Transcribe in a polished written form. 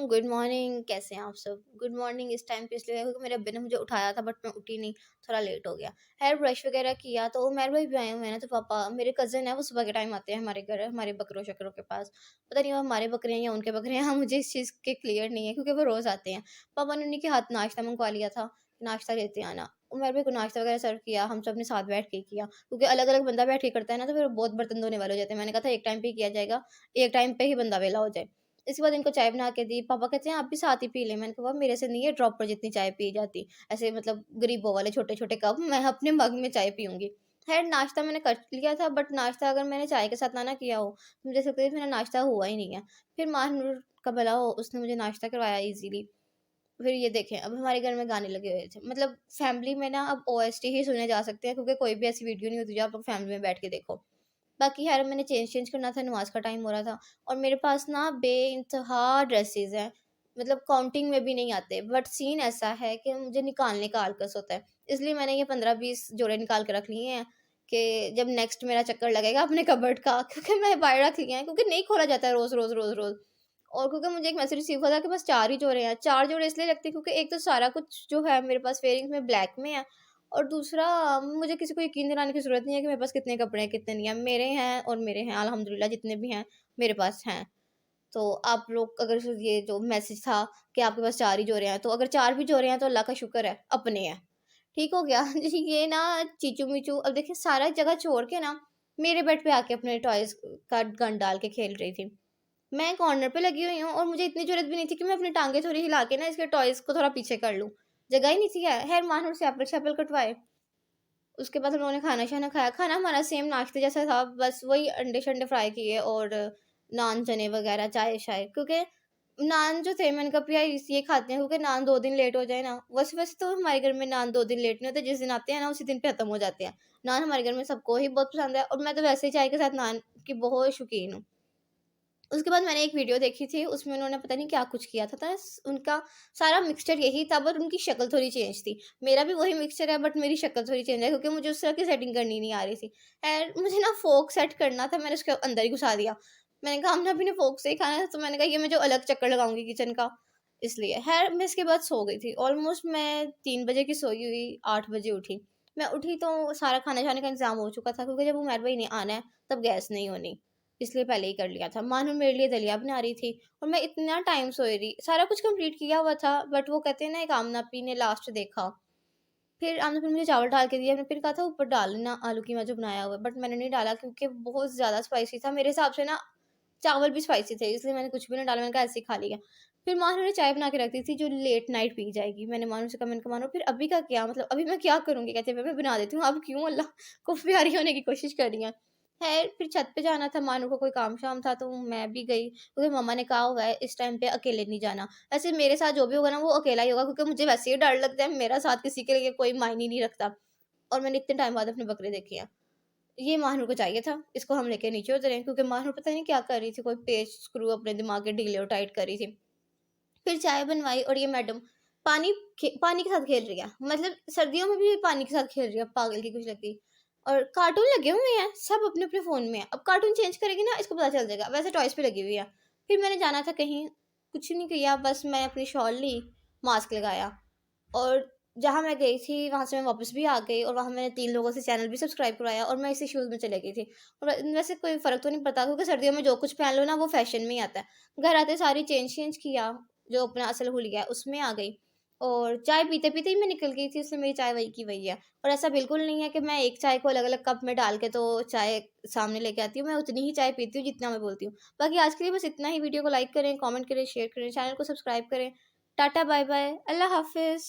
Good morning, कैसे हैं आप सब? गुड मॉर्निंग इस टाइम पे इसलिए है क्योंकि मेरे अब्बू ने मुझे उठाया था बट मैं उठी नहीं, थोड़ा लेट हो गया। ख़ैर ब्रश वगैरह किया तो मेहर भाई भी आए हुए हैं ना, तो पापा मेरे कज़िन है वो सुबह के टाइम आते हैं हमारे घर, हमारे बकरों-शकरों के पास। पता नहीं वो हमारे बकरे हैं या उनके बकरे हैं, हाँ, मुझे इस चीज़ के क्लियर नहीं है क्योंकि वो रोज़ आते हैं। पापा ने उन्हीं के हाथ नाश्ता मँगवा लिया था, नाश्ता लेते आना। मेहर भाई को नाश्ता वगैरह सर्व किया, हम सब ने साथ बैठ के किया क्योंकि अलग-अलग बंदा बैठ के करता है ना, तो फिर बहुत बर्तन धोने वाले हो जाते हैं। मैंने कहा था एक टाइम पे ही किया जाएगा, एक टाइम पे ही बंदा वेला हो जाए। इसके बाद इनको चाय बना के दी, पापा कहते हैं आप भी साथ ही पी लें। मैंने कहा मेरे से नहीं है ड्रॉपर जितनी चाय पी जाती। ऐसे मतलब गरीबों वाले छोटे-छोटे कप मैं अपने मग में चाय पीऊँगी। ख़ैर नाश्ता मैंने कर लिया था बट नाश्ता अगर मैंने चाय के साथ ना किया हो, तो मुझे ऐसा लगता है मेरा नाश्ता हुआ ही नहीं है। फिर महानूर का भला हो उसने मुझे नाश्ता करवाया ईज़िली। फिर ये देखें अब हमारे घर में गाने लगे हुए थे। मतलब फैमिली में ना अब ओएसटी ही सुने जा सकते हैं क्योंकि कोई भी ऐसी वीडियो नहीं होती जो आप लोग फैमिली में बैठ के देखो। बाकी ख़ैर मैंने चेंज चेंज करना था, नमाज़ का टाइम हो रहा था और मेरे पास ना बेइंतहा ड्रेसेज़ हैं, मतलब काउंटिंग में भी नहीं आते। बट सीन ऐसा है कि मुझे निकालने का आलकस होता है, इसलिए मैंने ये 15-20 जोड़े निकाल के रख लिए हैं कि जब नेक्स्ट मेरा चक्कर लगेगा अपने कबर्ड का क्योंकि मैं बाहर रख लिए हैं क्योंकि नहीं खोला जाता है रोज़, रोज़, रोज़, रोज़। और क्योंकि मुझे एक मैसेज रिसीव हुआ था कि बस 4 ही जोड़े हैं, 4 जोड़े इसलिए लगते हैं क्योंकि एक तो सारा कुछ जो है मेरे पास फेयरिंग्स में ब्लैक में है और दूसरा मुझे किसी को यकीन दिलाने की ज़रूरत नहीं है कि मेरे पास कितने कपड़े हैं, कितने नहीं हैं। मेरे हैं और मेरे हैं, अल्हम्दुलिल्लाह जितने भी हैं, मेरे पास हैं। तो आप लोग अगर ये जो मैसेज था कि आपके पास 4 ही जोड़े हैं, तो अगर 4 भी जोड़े हैं तो अल्लाह का शुक्र है, अपने हैं। ठीक हो गया? जी, ये ना चीचू-मीचू अब देखिए सारा जगह छोड़ के ना मेरे बेड पे आके अपने टॉयज़ का गन डाल के खेल रही थी। मैं कॉर्नर पे लगी हुई हूँ और मुझे इतनी ज़रूरत भी नहीं थी कि मैं अपनी टाँगें थोड़ी हिला के ना इसके टॉयज़ को थोड़ा पीछे कर लूँ। जगह ही नहीं थी खैर मानो से एप्पल-शैपल कटवाए। उसके बाद हम लोगों ने खाना-शाना खाया। खाना हमारा सेम नाश्ते जैसा था, बस वही अंडे-शंडे फ्राई किए और नान, चने वगैरह, चाय-शाय क्योंकि नान जो थे मैंने कहा भैया ये खाते हैं क्योंकि नान 2 दिन लेट हो जाए ना वैसे वैसे तो हमारे घर में नान 2 दिन लेट नहीं होते, जिस दिन आते हैं ना उसी दिन पे खत्म हो जाते हैं। नान हमारे घर में सबको ही बहुत पसंद है और मैं तो वैसे ही चाय के साथ नान की बहुत शौकीन हूँ। उसके बाद मैंने एक वीडियो देखी थी, उसमें उन्होंने पता नहीं क्या कुछ किया था उनका सारा मिक्सचर यही था बट उनकी शक्ल थोड़ी चेंज थी। मेरा भी वही मिक्सचर है बट मेरी शक्ल थोड़ी चेंज है क्योंकि मुझे उस तरह की सेटिंग करनी नहीं आ रही थी। एंड मुझे ना फ़ोर्क सेट करना था, मैंने उसके अंदर ही घुसा दिया। मैंने कहा हमने अभी ने फ़ोर्क से ही खाना है, तो मैंने कहा ये मैं जो अलग चक्कर लगाऊँगी किचन का, इसलिए। ख़ैर मैं इसके बाद सो गई थी। ऑलमोस्ट मैं 3 बजे की सोई हुई, 8 बजे उठी। मैं उठी तो सारा खाने-शाने का इंतज़ाम हो चुका था क्योंकि जब उमर भाई ने आना है, तब गैस नहीं होनी। इसलिए पहले ही कर लिया था। मानो मेरे लिए दलिया बना रही थी और मैं इतना टाइम सोई रही। सारा कुछ कंप्लीट किया हुआ था बट वो कहते हैं ना एक आमना-पी ने लास्ट देखा। फिर आपने फिर मुझे चावल डाल के दिए, आपने फिर कहा था ऊपर डालना आलू कीमा जो बनाया हुआ है, बट मैंने नहीं डाला क्योंकि बहुत ज़्यादा स्पाइसी था। मेरे हिसाब से ना चावल भी स्पाइसी थे इसलिए मैंने कुछ भी नहीं डाला, मैंने कहा ऐसे ही खा लिया। फिर मानो ने चाय बना के रख दी थी जो लेट नाइट पी जाएगी। मैंने मानो से कहा, मैंने कहा मानो फिर अभी का क्या मतलब अभी मैं क्या करूँगी? कहते हैं मैं बना देती हूँ। अब क्यों अल्लाह को प्यारी होने की कोशिश कर रही हैं। ख़ैर फिर छत पे जाना था, मानो को कोई काम-शाम था तो मैं भी गई क्योंकि मम्मा ने कहा हुआ है इस टाइम पे अकेले नहीं जाना। वैसे मेरे साथ जो भी होगा ना वो अकेला ही होगा क्योंकि मुझे वैसे ही डर लगता है, मेरा साथ किसी के लिए कोई मायने नहीं रखता और मैंने इतने टाइम बाद अपने बकरे देखे हैं। ये महानूर को चाहिए था, इसको हम लेके नीचे उतरे क्योंकि महानूर पता नहीं क्या कर रही थी, कोई पेच स्क्रू अपने दिमाग के ढीले और टाइट कर रही थी। फिर चाय बनवाई और ये मैडम पानी के साथ खेल रही है। मतलब सर्दियों में भी पानी के साथ खेल रही है, पागल की कुछ लगती। और कार्टून लगे हुए हैं, सब अपने-अपने फ़ोन में हैं। अब कार्टून चेंज करेगी ना इसको पता चल जाएगा, वैसे टॉयज़ पे लगी हुई है। फिर मैंने जाना था कहीं, कुछ नहीं किया, बस मैं अपनी शॉल ली, मास्क लगाया और जहाँ मैं गई थी वहाँ से मैं वापस भी आ गई और वहाँ मैंने 3 लोगों से चैनल भी सब्सक्राइब करवाया और मैं इसी शूज़ में चली गई थी। और वैसे कोई फ़र्क तो नहीं पड़ता क्योंकि सर्दियों में जो कुछ पहन लो ना वो फ़ैशन में ही आता है। घर आते सारी चेंज किया, जो अपना असल हुलिया है उसमें आ गई और चाय पीते-पीते ही मैं निकल गई थी, इसलिए मेरी चाय वही की वही है। और ऐसा बिल्कुल नहीं है कि मैं एक चाय को अलग-अलग कप में डाल के तो चाय सामने लेके आती हूँ, मैं उतनी ही चाय पीती हूँ जितना मैं बोलती हूँ। बाकी आज के लिए बस इतना ही, वीडियो को लाइक करें, कमेंट करें, शेयर करें, चैनल को सब्सक्राइब करें। टाटा बाय-बाय, अल्लाह हाफ़िज़।